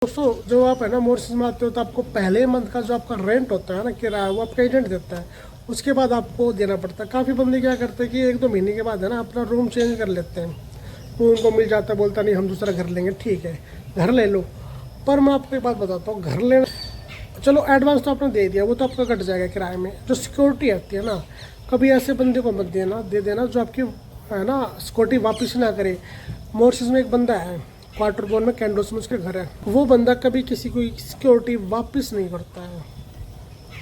दोस्तों जब आप है ना मोरसिस में आते हो तो आपको पहले मंथ का जो आपका रेंट होता है ना किराया वो आपका एजेंट देता है। उसके बाद आपको देना पड़ता है। काफ़ी बंदे क्या करते हैं कि 1-2 महीने के बाद है ना अपना रूम चेंज कर लेते हैं। वो उनको मिल जाता है, बोलता नहीं हम दूसरा घर लेंगे, ठीक है घर ले लो। पर मैं आपको एक बात बताता हूँ, घर लेना चलो एडवांस तो आपने दे दिया, वो तो आपका कट जाएगा किराए में। जो सिक्योरिटी आती है ना, कभी ऐसे बंदे को मत देना दे देना जो आपकी है ना सिक्योरिटी वापस ना करे। मोरसिस में एक बंदा है क्वार्टर बोन में, कैंडोस में उसके घर है। वो बंदा कभी किसी को सिक्योरिटी वापस नहीं करता है,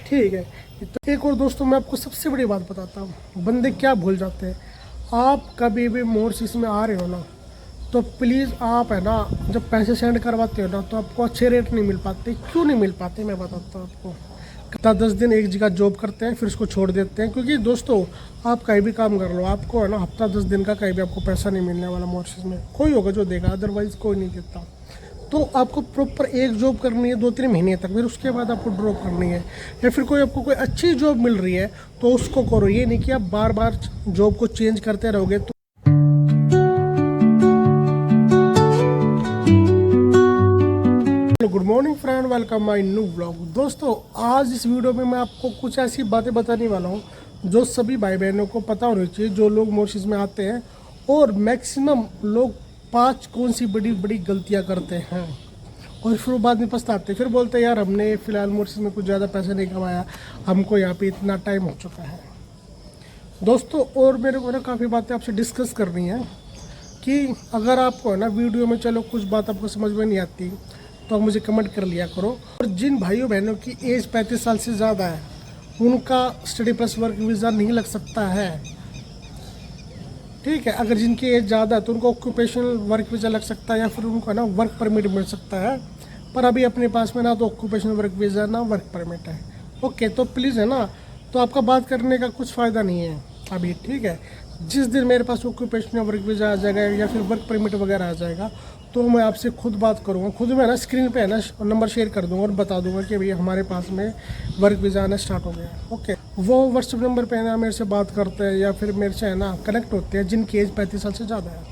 ठीक है। तो एक और दोस्तों मैं आपको सबसे बड़ी बात बताता हूँ, बंदे क्या भूल जाते हैं। आप कभी भी मोरसिस में आ रहे हो ना तो प्लीज़ आप है ना जब पैसे सेंड करवाते हो ना तो आपको अच्छे रेट नहीं मिल पाते। क्यों नहीं मिल पाते मैं बताता हूँ आपको। 10 दिन एक जगह जॉब करते हैं फिर उसको छोड़ देते हैं, क्योंकि दोस्तों आप कहीं भी काम कर लो आपको है ना हफ्ता 10 दिन का कहीं भी आपको पैसा नहीं मिलने वाला। मोरसिस में कोई होगा जो देगा, अदरवाइज कोई नहीं देता। तो आपको प्रॉपर एक जॉब करनी है 2-3 महीने तक, फिर उसके बाद आपको ड्रॉप करनी है। या फिर कोई आपको कोई अच्छी जॉब मिल रही है तो उसको करो, ये नहीं कि आप बार बार जॉब को चेंज करते रहोगे। तो good morning friend, welcome my new vlog. दोस्तों आज इस वीडियो में मैं आपको कुछ ऐसी बातें बताने वाला हूँ जो सभी भाई बहनों को पता होनी चाहिए जो लोग मोरसिस में आते हैं। और मैक्सिमम लोग 5 कौन सी बड़ी बड़ी गलतियाँ करते हैं और फिर वो बाद में पछताते हैं। फिर बोलते हैं यार हमने फ़िलहाल मोरसिस में कुछ ज़्यादा पैसा नहीं कमाया, हमको यहाँ पे इतना टाइम हो चुका है। दोस्तों और मेरे को ना काफ़ी बातें आपसे डिस्कस करनी है कि अगर आपको है ना वीडियो में चलो कुछ बात आपको समझ में नहीं आती तो आप मुझे कमेंट कर लिया करो। और जिन भाइयों बहनों की एज 35 साल से ज़्यादा है उनका स्टडी प्लस वर्क वीज़ा नहीं लग सकता है, ठीक है। अगर जिनकी एज ज़्यादा है तो उनको ऑक्यूपेशनल वर्क वीज़ा लग सकता है या फिर उनको ना वर्क परमिट मिल सकता है। पर अभी अपने पास में ना तो ऑक्यूपेशनल वर्क वीज़ा ना वर्क परमिट है, ओके। तो प्लीज़ है ना, तो आपका बात करने का कुछ फ़ायदा नहीं है अभी, ठीक है। जिस दिन मेरे पास ऑक्यूपेशनल वर्क वीज़ा आ जाएगा या फिर वर्क परमिट वगैरह आ जाएगा तो मैं आपसे खुद बात करूँगा। खुद मैं ना स्क्रीन पे है ना नंबर शेयर कर दूँगा और बता दूँगा कि भैया हमारे पास में वर्क वीज़ा आना स्टार्ट हो गया, ओके। वो व्हाट्सएप नंबर पे है ना मेरे से बात करते हैं या फिर मेरे से है ना कनेक्ट होते हैं जिनकी एज 35 साल से ज़्यादा है,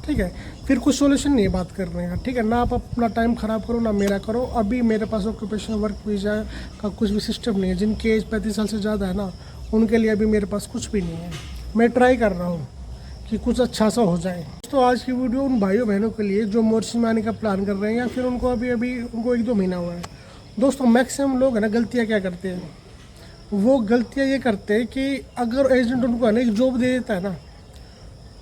ठीक है। फिर कुछ सोल्यूशन नहीं है बात करने का, ठीक है ना। आप अपना टाइम ख़राब करो ना मेरा करो। अभी मेरे पास ऑक्यूपेशनल वर्क वीज़ा का कुछ भी सिस्टम नहीं है। जिनकी एज 35 साल से ज़्यादा है ना उनके लिए अभी मेरे पास कुछ भी नहीं है। मैं ट्राई कर रहा हूँ कि कुछ अच्छा सा हो जाए। तो आज की वीडियो उन भाइयों बहनों के लिए जो मोरसिस में आने का प्लान कर रहे हैं या फिर उनको अभी उनको 1-2 महीना हुआ है। दोस्तों मैक्सिमम लोग है ना गलतियाँ क्या करते हैं, वो गलतियाँ ये करते हैं कि अगर एजेंट उनको है ना एक जॉब दे देता है ना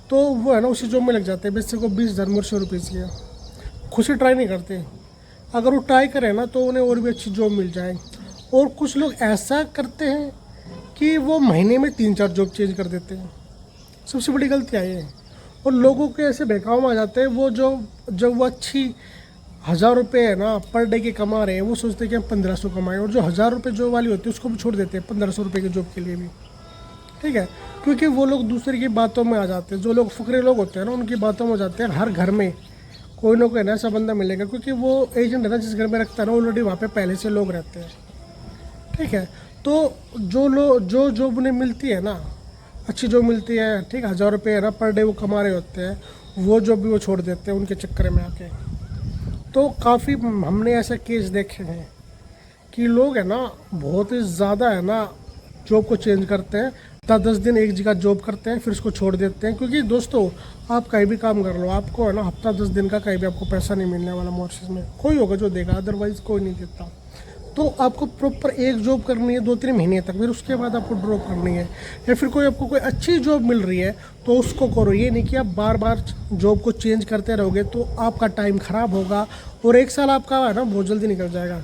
तो वो है ना उसी जॉब में लग जाते हैं। बेसिक को 20,000 मोरसिस रुपीज़ की खुद से ट्राई नहीं करते। अगर वो ट्राई करें ना तो उन्हें और भी अच्छी जॉब मिल जाए। और कुछ लोग ऐसा करते हैं कि वो महीने में 3-4 जॉब चेंज कर देते हैं। सबसे बड़ी गलती है ये। और लोगों के ऐसे बहकाव में आ जाते हैं, वो जो जब वो अच्छी 1,000 रुपये है ना पर डे के कमा रहे हैं वो सोचते हैं कि हम 1,500 कमाएं, और जो 1,000 रुपये जॉब वाली होती है उसको भी छोड़ देते हैं 1,500 रुपये की जॉब के लिए भी, ठीक है। क्योंकि वो लोग दूसरे की बातों में आ जाते हैं। जो लोग फुकरे लोग होते हैं ना उनकी बातों में हो जाते हैं। हर घर में कोई ना कोई ना ऐसा बंदा मिलेगा, क्योंकि वो एजेंट है ना जिस घर में रखता है ना ऑलरेडी वहाँ पे पहले से लोग रहते हैं, ठीक है। तो जो जॉब उन्हें मिलती है ना अच्छी जॉब मिलती है, ठीक, 1,000 रुपये है ना पर डे वो कमा रहे होते हैं, वो जॉब भी वो छोड़ देते हैं उनके चक्कर में आके। तो काफ़ी हमने ऐसे केस देखे हैं कि लोग है ना बहुत ही ज़्यादा है ना जॉब को चेंज करते हैं। 10 दिन एक जगह जॉब करते हैं फिर उसको छोड़ देते हैं। क्योंकि दोस्तों आप कहीं भी काम कर लो आपको है ना हफ्ता 10 दिन का कहीं भी आपको पैसा नहीं मिलने वाला। मोरसिस में कोई होगा जो देगा, अदरवाइज कोई नहीं देता। तो आपको प्रॉपर एक जॉब करनी है 2-3 महीने तक, फिर उसके बाद आपको ड्रॉप करनी है। या फिर कोई आपको कोई अच्छी जॉब मिल रही है तो उसको करो, ये नहीं कि आप बार बार जॉब को चेंज करते रहोगे तो आपका टाइम ख़राब होगा और 1 साल आपका है ना बहुत जल्दी निकल जाएगा।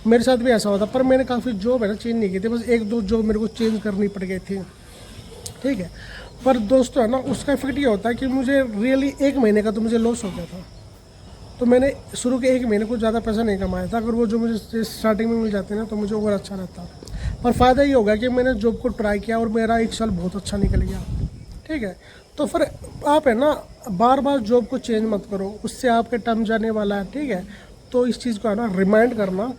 मेरे साथ भी ऐसा होता, पर मैंने काफ़ी जॉब है ना चेंज नहीं की थी, बस 1-2 जॉब मेरे को चेंज करनी पड़ गई थी, ठीक है। पर दोस्तों है ना उसका इफेक्ट ये होता है कि मुझे रियली 1 महीने का तो मुझे लॉस हो गया था। तो मैंने शुरू के 1 महीने को ज़्यादा पैसा नहीं कमाया था। अगर वो जो मुझे स्टार्टिंग में मिल जाते ना तो मुझे और अच्छा रहता। पर फ़ायदा ये होगा कि मैंने जॉब को ट्राई किया और मेरा 1 साल बहुत अच्छा निकल गया, ठीक है। तो फिर आप है ना बार बार जॉब को चेंज मत करो, उससे आपके टाइम जाने वाला है, ठीक है। तो इस चीज़ को है ना रिमाइंड करना।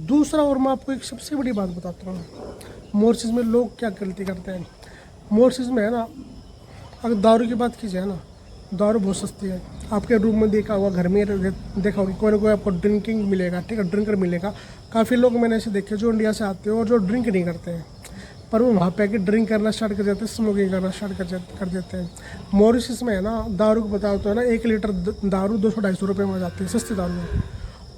दूसरा और मैं आपको एक सबसे बड़ी बात बताता हूँ, मोरसिस में लोग क्या गलती करते हैं। मोरसिस में है ना अगर दारू की बात की जाए ना, दारू बहुत सस्ती है। आपके रूम में देखा होगा, घर में देखा होगा, कोई ना कोई आपको ड्रिंकिंग मिलेगा, ठीक है, ड्रिंकर मिलेगा। काफ़ी लोग मैंने ऐसे देखे जो इंडिया से आते हैं और जो ड्रिंक नहीं करते हैं, पर वो वहाँ पे आके ड्रिंक करना स्टार्ट कर देते हैं, स्मोकिंग करना स्टार्ट कर देते हैं। मॉरिशस में है ना, दारू को बताओ तो है ना, 1 लीटर दारू 200-250 रुपये में जाती है, सस्ती दारू है।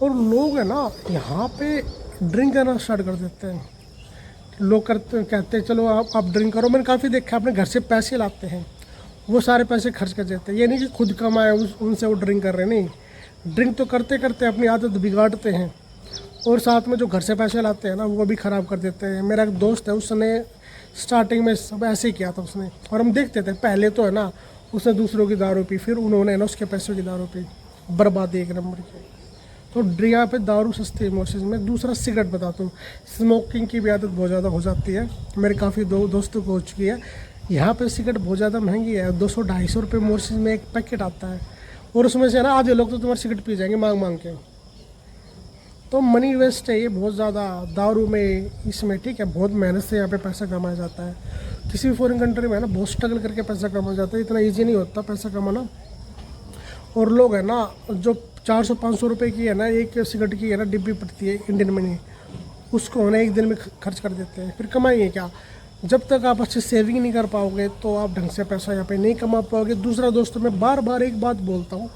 और लोग है ना यहाँ पे ड्रिंक करना स्टार्ट कर देते हैं। लोग कहते हैं चलो आप ड्रिंक करो। मैंने काफ़ी देखा, अपने घर से पैसे लाते हैं, वो सारे पैसे खर्च कर देते हैं। ये नहीं कि खुद कमाए उनसे वो ड्रिंक कर रहे हैं, नहीं, ड्रिंक तो करते करते अपनी आदत बिगाड़ते हैं और साथ में जो घर से पैसे लाते हैं ना वो भी ख़राब कर देते हैं। मेरा एक दोस्त है, उसने स्टार्टिंग में सब ऐसे ही किया था उसने, और हम देखते थे पहले तो है ना उसने दूसरों की दारू पी, फिर उन्होंने ना उसके पैसों की दारू पी, बर्बादी एक नंबर की। तो यहाँ पे दारू सस्ती है मॉरिशस में। दूसरा सिगरेट बताता हूँ, स्मोकिंग की भी आदत बहुत ज़्यादा हो जाती है, मेरे काफ़ी दोस्तों को हो चुकी है। यहाँ पे सिगरेट बहुत ज़्यादा महंगी है, 200-250 रुपये मॉरिशस में एक पैकेट आता है, और उसमें से ना आधे लोग तो तुम्हारी सिगरेट पी जाएंगे मांग मांग के। तो मनी वेस्ट है ये बहुत ज़्यादा दारू में, इसमें, ठीक है। बहुत मेहनत से यहाँ पे पैसा कमाया जाता है। किसी भी फॉरेन कंट्री में है ना बहुत स्ट्रगल करके पैसा कमाया जाता है, इतना ईजी नहीं होता पैसा कमाना। और लोग है ना जो 400-500 रुपये की है ना एक सिगरेट की है ना डिब्बी पड़ती है इंडियन मनी, उसको है ना एक दिन में खर्च कर देते हैं। फिर कमाएंगे क्या? जब तक आप अच्छे सेविंग नहीं कर पाओगे तो आप ढंग से पैसा यहाँ पे नहीं कमा पाओगे। दूसरा दोस्तों, मैं बार बार एक बात बोलता हूँ,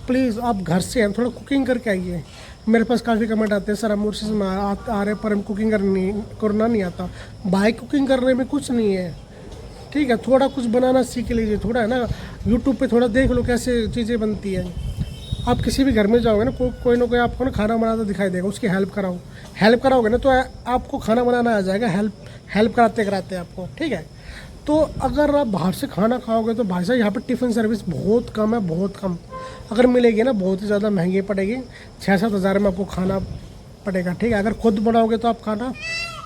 प्लीज़ आप घर से हैं थोड़ा कुकिंग करके आइए। मेरे पास काफ़ी कमेंट आते हैं, सर हम मॉरिशस में आ रहे पर हम कुकिंग करना नहीं आता। भाई कुकिंग करने में कुछ नहीं है, ठीक है, थोड़ा कुछ बनाना सीख लीजिए, थोड़ा है ना यूट्यूब पे थोड़ा देख लो कैसे चीज़ें बनती हैं। आप किसी भी घर में जाओगे ना कोई ना कोई आपको ना खाना बनाता दिखाई देगा, उसकी हेल्प कराओगे ना तो आपको खाना बनाना आ जाएगा, हेल्प कराते कराते आपको, ठीक है। तो अगर आप बाहर से खाना खाओगे तो भाई साहब यहाँ पर टिफ़िन सर्विस बहुत कम है, बहुत कम। अगर मिलेगी ना बहुत ही ज़्यादा महंगी पड़ेगी, 6-7 हज़ार में आपको खाना पड़ेगा, ठीक है। अगर खुद बनाओगे तो आप खाना,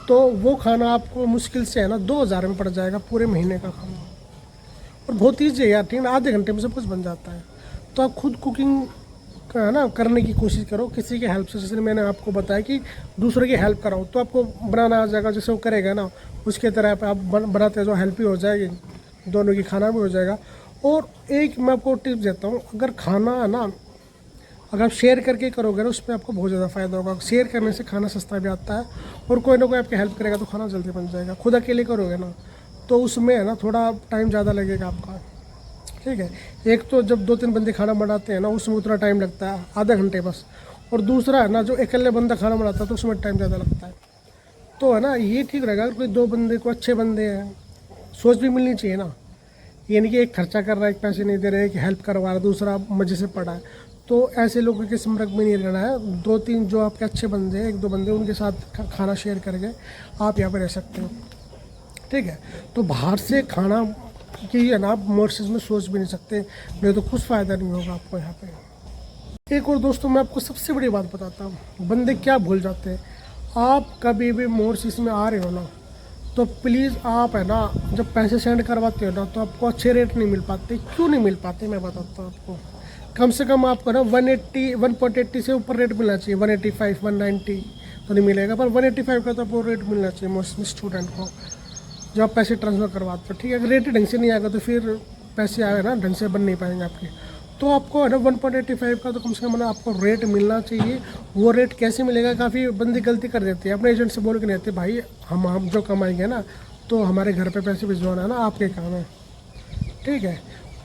तो वो खाना आपको मुश्किल से है ना 2,000 में पड़ जाएगा पूरे महीने का खाना। और बहुत ईजी है यार, ठीक है, आधे घंटे में सब कुछ बन जाता है। तो आप खुद कुकिंग का है ना करने की कोशिश करो किसी की हेल्प से। जैसे मैंने आपको बताया कि दूसरे की हेल्प कराओ तो आपको बनाना आ जाएगा, जैसे वो करेगा ना उसके तरह आप बनाते जो हेल्प ही हो जाएगी, दोनों की खाना भी हो जाएगा। और एक मैं आपको टिप देता हूँ, अगर खाना है ना अगर आप शेयर करके करोगे ना उसमें आपको बहुत ज़्यादा फ़ायदा होगा। शेयर करने से खाना सस्ता भी आता है और कोई ना कोई आपकी हेल्प करेगा तो खाना जल्दी बन जाएगा। खुद अकेले करोगे ना तो उसमें है ना थोड़ा टाइम ज़्यादा लगेगा आपका, ठीक है। एक तो जब 2-3 बंदे खाना बनाते हैं ना उसमें उतना टाइम लगता है, आधा घंटे बस। और दूसरा है ना जो अकेले बंदा खाना बनाता है तो उसमें टाइम ज़्यादा लगता है। तो है ना ये ठीक रहेगा अगर कोई 2 बंदे को अच्छे बंदे हैं, सोच भी मिलनी चाहिए ना। ये नहीं कि एक खर्चा कर रहा है, एक पैसे नहीं दे रहे, एक हेल्प करवा रहा है, दूसरा मज़े से पड़ा है। तो ऐसे लोगों के संपर्क में नहीं रहना है। 2-3 जो आपके अच्छे बंदे हैं, 1-2 बंदे, उनके साथ खाना शेयर करके आप यहाँ पर रह सकते हो, ठीक है। तो बाहर से खाना कि है ना आप मॉरिशस में सोच भी नहीं सकते, नहीं तो कुछ फ़ायदा नहीं होगा आपको यहाँ पे। एक और दोस्तों मैं आपको सबसे बड़ी बात बताता हूँ, बंदे क्या भूल जाते हैं। आप कभी भी मॉरिशस में आ रहे हो ना तो प्लीज़ आप है ना जब पैसे सेंड करवाते हो ना तो आपको अच्छे रेट नहीं मिल पाते। क्यों नहीं मिल पाते मैं बताता हूँ आपको। कम से कम आपको ना 180 से ऊपर रेट मिलना चाहिए। 185, 190 तो नहीं मिलेगा, पर 185 का तो आपको रेट मिलना चाहिए मॉरिशस में स्टूडेंट को जब आप पैसे ट्रांसफ़र करवाते हो, ठीक है। अगर रेट ढंग से नहीं आएगा तो फिर पैसे आए ना ढंग से बन नहीं पाएंगे आपके। तो आपको है ना 1.85 का तो कम से कम ना आपको रेट मिलना चाहिए। वो रेट कैसे मिलेगा, काफ़ी बंदी गलती कर देती है, अपने एजेंट से बोल के नहीं आते, भाई हम जो कमाएंगे ना तो हमारे घर पे पैसे भिजवाना है ना आपके काम है, ठीक है।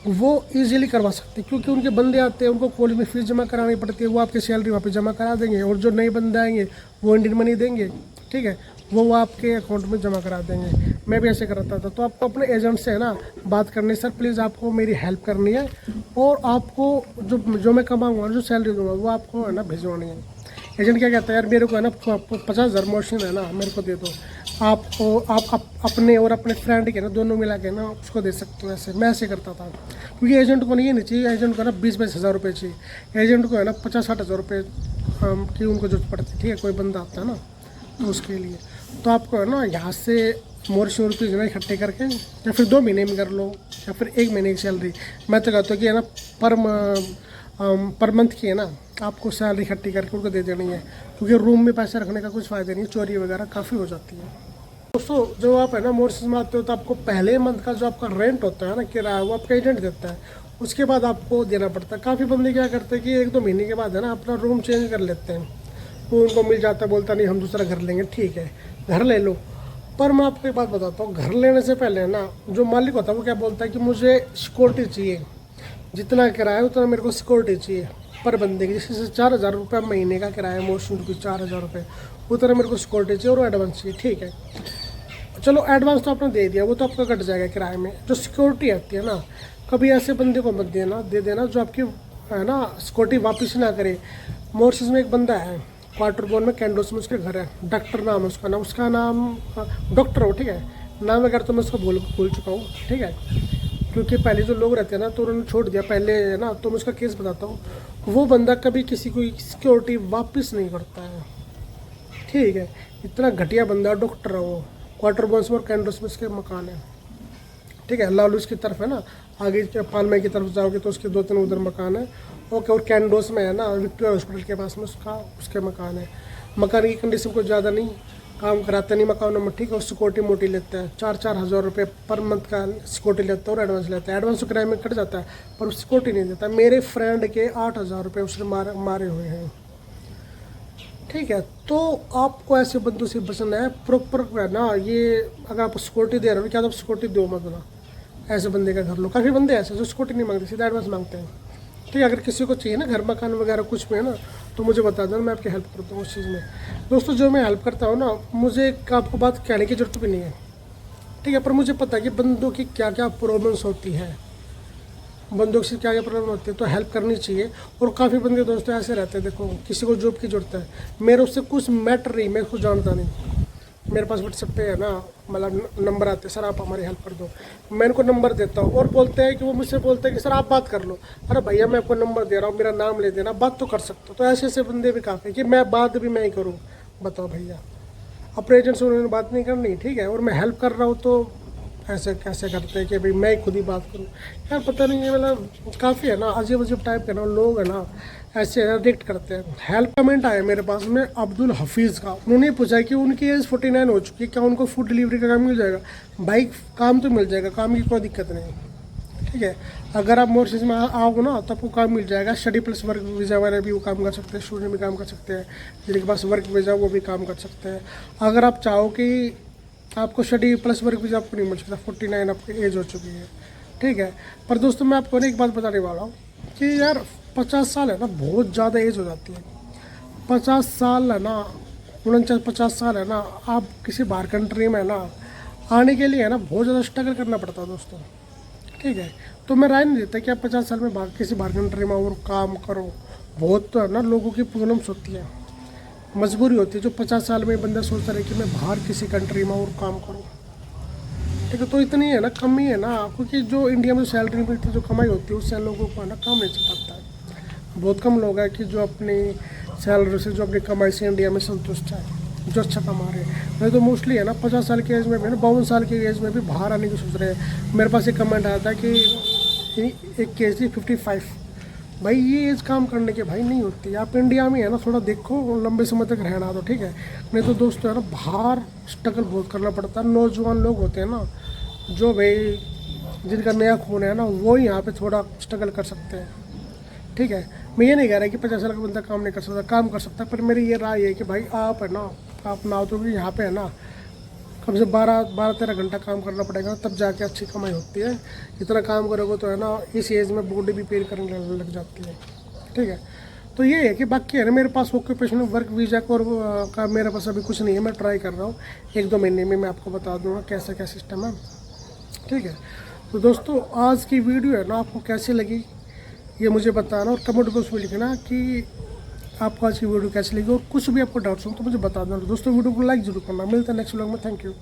वो ईजिली करवा सकते हैं क्योंकि उनके बंदे आते हैं, उनको कॉलेज में फ़ीस जमा करानी पड़ती है, वो आपकी सैलरी वापस जमा करा देंगे। और जो नए बंदे आएंगे वो इंडियन मनी देंगे, ठीक है, वो आपके अकाउंट में जमा करा देंगे। मैं भी ऐसे करता था। तो आपको अपने एजेंट से है ना बात करनी, सर प्लीज़ आपको मेरी हेल्प करनी है और आपको जो मैं कमाऊँगा, जो सैलरी दूँगा वो आपको है ना भिजवानी है। एजेंट क्या कहता है, यार मेरे को है ना 50,000 मॉरिशस है ना मेरे को दे दो, आप अपने और अपने फ्रेंड के ना दोनों मिला के ना उसको दे सकते हो। ऐसे मैं ऐसे करता था क्योंकि एजेंट को नहीं चाहिए, एजेंट को ना 20-22 हज़ार रुपये चाहिए। एजेंट को है ना 50-60 हज़ार रुपये की उनको जरूरत पड़ती है, ठीक है। कोई बंदा आता है ना तो उसके लिए तो आपको है ना यहाँ से मॉरिशस रुपये जो है इकट्ठे करके या फिर 2 महीने में कर लो या फिर 1 महीने की सैलरी, मैं तो कहता हूँ कि है ना पर मंथ की है ना आपको सैलरी इकट्ठी करके उनको दे देनी है। क्योंकि रूम में पैसे रखने का कुछ फ़ायदा नहीं है, चोरी वगैरह काफ़ी हो जाती है। दोस्तों जब आप है ना मॉरिशस में आते हो तो आपको पहले मंथ का जो आपका रेंट होता है ना किराया, वो आपका एजेंट देता है। उसके बाद आपको देना पड़ता है। काफ़ी बंदे क्या करते हैं कि 1-2 महीने के बाद है ना अपना रूम चेंज कर लेते हैं, वो उनको मिल जाता है, बोलता नहीं हम दूसरा घर लेंगे, ठीक है घर ले लो। पर मैं आपको एक बात बताता हूँ, घर लेने से पहले ना जो मालिक होता है वो क्या बोलता है कि मुझे सिक्योरिटी चाहिए, जितना किराया उतना मेरे को सिक्योरिटी चाहिए पर बंदे की। जैसे 4,000 रुपये महीने का किराया, मोशन रुपये 4,000 रुपये, उतना मेरे को सिक्योरिटी चाहिए और एडवांस चाहिए, ठीक है। चलो एडवांस तो आपने दे दिया, वो तो आपका कट जाएगा किराए में। जो सिक्योरिटी आती है ना, कभी ऐसे बंदे को मत दे देना जो आपकी है ना सिक्योरिटी वापस ना करे। मॉरिशस में एक बंदा है, क्वार्टर बोन में, कैंडोस में उसके घर है, डॉक्टर नाम है उसका नाम डॉक्टर हो, ठीक है। नाम वगैरह तो मैं उसको भूल चुका हूँ, ठीक है, क्योंकि पहले जो लोग रहते हैं ना तो उन्होंने छोड़ दिया पहले है ना। तो मैं उसका केस बताता हूँ। वो बंदा कभी किसी को सिक्योरिटी वापस नहीं करता है, ठीक है। इतना घटिया बंदा, डॉक्टर है वो, क्वार्टर बोन्स में और कैंडोस में उसके मकान है, ठीक है। लालूस की तरफ है ना, आगे पालमे की तरफ जाओगे तो उसके 2-3 उधर मकान है, ओके। और कैंडोस में है ना विक्टोरिया हॉस्पिटल के पास में उसके मकान है। मकान की कंडीशन कुछ ज़्यादा नहीं, काम कराते नहीं मकानों में, ठीक है। और सिक्योरिटी मोटी लेता है, 4-4 हज़ार रुपये पर मंथ का सिक्योरिटी लेता है और एडवांस लेता है। एडवांस तो किराए में कट जाता है पर सिक्योरिटी नहीं देता। मेरे फ्रेंड के 8,000 रुपये उसने मारे हुए हैं, ठीक है। तो आपको ऐसे बंदों से बचना है, प्रॉपर है ना। ये अगर आप सिक्योरिटी दे रहे हो, क्या आप सिक्योरिटी दो मत ना, ऐसे बंदे का घर लो। काफ़ी बंदे ऐसे जो सिक्योरिटी नहीं मांगते, सीधा एडवांस मांगते हैं, ठीक है। अगर किसी को चाहिए ना घर मकान वगैरह कुछ भी है ना, तो मुझे बता देना, मैं आपकी हेल्प करता हूँ उस चीज़ में। दोस्तों जो मैं हेल्प करता हूँ ना, मुझे आपको बात कहने की ज़रूरत भी नहीं है, ठीक है। पर मुझे पता है कि बंदों की क्या क्या प्रॉब्लम्स होती है, बंदों से क्या क्या प्रॉब्लम होती है, तो हेल्प करनी चाहिए। और काफ़ी बंदे दोस्तों ऐसे रहते हैं, देखो किसी को जॉब की ज़रूरत है, मेरे उससे कुछ मैटर नहीं, मैं उसको जानता नहीं, मेरे पास व्हाट्सएप पे है ना मतलब नंबर आते हैं, सर आप हमारी हेल्प कर दो, मैं इनको नंबर देता हूँ। और बोलते हैं कि वो मुझसे बोलते हैं कि सर आप बात कर लो। अरे भैया मैं आपको नंबर दे रहा हूँ, मेरा नाम ले देना, बात तो कर सकते हो। तो ऐसे ऐसे बंदे भी काफ़ी है कि मैं बात भी मैं ही करूँ, बताओ भैया। अपने एजेंट से उन्होंने बात नहीं करनी, ठीक है। और मैं हेल्प कर रहा हूँ तो ऐसे कैसे करते हैं कि भाई मैं खुद ही बात करूँ, यार पता नहीं, ये मतलब काफ़ी है ना अजीब अजीब टाइप के ना लोग है ना, ऐसे रिएक्ट करते हैं। हेल्प कमेंट आया मेरे पास में अब्दुल हफीज़ का, उन्होंने पूछा कि उनकी एज 49 हो चुकी है, क्या उनको फूड डिलीवरी का काम मिल जाएगा। भाई काम तो मिल जाएगा, काम की कोई दिक्कत नहीं, ठीक है। अगर आप मॉरिशस में आओगे ना तो आपको काम मिल जाएगा। स्टडी प्लस वर्क वीज़ा वाले भी वो काम कर सकते हैं, स्टूडेंट भी काम कर सकते हैं, जिनके पास वर्क वीज़ा वो भी काम कर सकते हैं। अगर आप चाहो कि आपको स्टडी प्लस वर्क वीज़ा आपको नहीं मिल सकता, 49 आपकी एज हो चुकी है, ठीक है। पर दोस्तों मैं आपको एक बात बताने वाला हूँ कि यार 50 साल है ना बहुत ज़्यादा एज हो जाती है। 50 साल है ना, 49-50 साल है ना, आप किसी बाहर कंट्री में है ना आने के लिए है ना बहुत ज़्यादा स्ट्रगल करना पड़ता है दोस्तों, ठीक है। तो मैं राय नहीं देता कि आप 50 साल में किसी बाहर कंट्री में और काम करो। बहुत तो है ना लोगों की प्रॉब्लम्स होती है, मजबूरी होती है। जो 50 साल में बंदा सोचता रहे कि मैं बाहर किसी कंट्री में और काम करूँ, ठीक है। तो इतनी है ना कमी है ना, क्योंकि जो इंडिया में सैलरी मिलती है, जो कमाई होती है, उससे लोगों को है ना काम नहीं चल पाता है। बहुत कम लोग हैं कि जो अपनी सैलरी से, जो अपनी कमाई से इंडिया में संतुष्ट है, जो अच्छा कमा रहे हैं। नहीं तो मोस्टली है ना 50 साल की एज में भी ना, 52 साल की एज में भी बाहर आने की सोच रहे हैं। मेरे पास एक कमेंट आया था कि एक केस थी 55। भाई ये एज काम करने के भाई नहीं होती। आप इंडिया में है ना थोड़ा देखो, लंबे समय तक रहना, तो ठीक है। नहीं तो दोस्तों है ना बाहर स्ट्रगल बहुत करना पड़ता है। नौजवान लोग होते हैं ना जो भाई जिनका नया खून है ना, वो ही यहाँ पे थोड़ा स्ट्रगल कर सकते हैं, ठीक है। मैं ये नहीं कह रहा कि 50 साल का बंदा काम नहीं कर सकता, काम कर सकता है। पर मेरी ये राय है कि भाई आप है ना, आप ना तो भी यहाँ पे है ना कम से 12-13 घंटा काम करना पड़ेगा, तब जाके अच्छी कमाई होती है। इतना काम करोगे तो है ना इस एज में बॉडी भी पेन करने लग जाती है, ठीक है। तो ये है कि बाकी है ना मेरे पास ऑक्यूपेशनल वर्क वीज़ा का मेरे पास अभी कुछ नहीं है। मैं ट्राई कर रहा हूँ, 1-2 महीने में मैं आपको बता दूँगा कैसा क्या सिस्टम है, ठीक है। तो दोस्तों आज की वीडियो है ना आपको कैसी लगी ये मुझे बताना, और कमेंट बॉक्स में लिखना कि आपको आज की वीडियो कैसी लगी, और कुछ भी आपको डाउट्स हो तो मुझे बता देना। दोस्तों वीडियो को लाइक जरूर करना। मिलता है नेक्स्ट व्लॉग में। Thank you.